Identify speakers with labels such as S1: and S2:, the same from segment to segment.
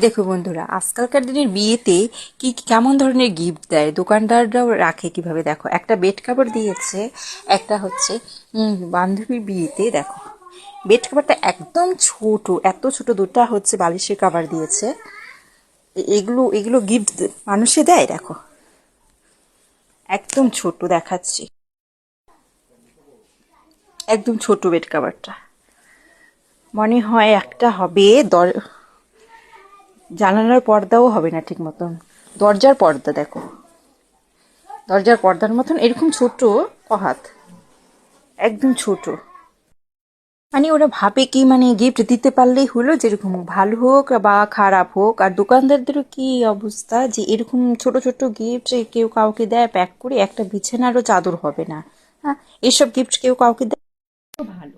S1: দেখো বন্ধুরা, আজকালকার দিনের বিয়েতে কি কেমন ধরনের গিফট দেয়, দোকানদাররাও রাখে কিভাবে। দেখো, একটা বেড কাভার দিয়েছে, একটা হচ্ছে বান্ধবীর বিয়েতে। দেখো, বেড কাভারটা একদম ছোট, এত ছোট, দুটা হচ্ছে বালিশের কাভার দিয়েছে। এগুলো এগুলো গিফট মানুষে দেয়। দেখো, একদম ছোট দেখাচ্ছি, একদম ছোট বেড কাভারটা। মনে হয় একটা হবে জানালার পর্দাও হবে না ঠিক মতন। দরজার পর্দা দেখো, দরজার পর্দার মতন এরকম ছোট, কহাত, একদম ছোট। মানে ওরা ভাবে কি, মানে গিফট দিতে পারলেই হলো, যেরকম ভালো হোক বা খারাপ হোক। আর দোকানদারদেরও কি অবস্থা, যে এরকম ছোট ছোট গিফট কেউ কাউকে দেয় প্যাক করে, একটা বিছানারও চাদর হবে না। হ্যাঁ, এসব গিফট কেউ কাউকে দেয় তো ভালো।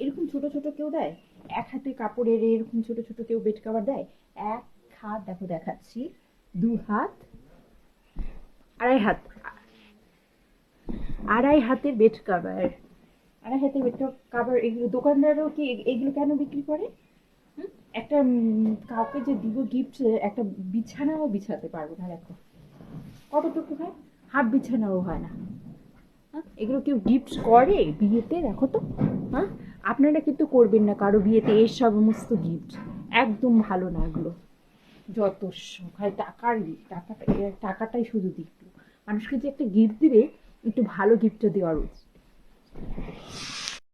S1: এরকম ছোট ছোট কেউ দেয়, এক হাতে কাপড়ের এরকম ছোট ছোট কেউ বেড কভার দেয়। এক হাত, দেখো দেখাচ্ছি, দু হাত, আড়াই হাত, আড়াই হাতের বেড কভার, আড়াই হাতের বেড কভার। এগুলো দোকানদারও কি এগুলো কেন বিক্রি করে? একটা কাউকে যে দিব গিফট, একটা বিছানাও বিছাতে পারবো না। দেখো কতটুকু হয়, হাফ বিছানাও হয় না। এগুলো কেউ গিফট করে বিয়েতে? দেখো তো। হ্যাঁ, আপনারা কিন্তু করবেন না কারো বিয়েতে এই সমস্ত গিফট, একদম ভালো না এগুলো। যত সব হয় টাকাটাই শুধু দিক। মানুষকে যে একটা গিফট দিবে, একটু ভালো গিফটটা দেওয়ার উচিত।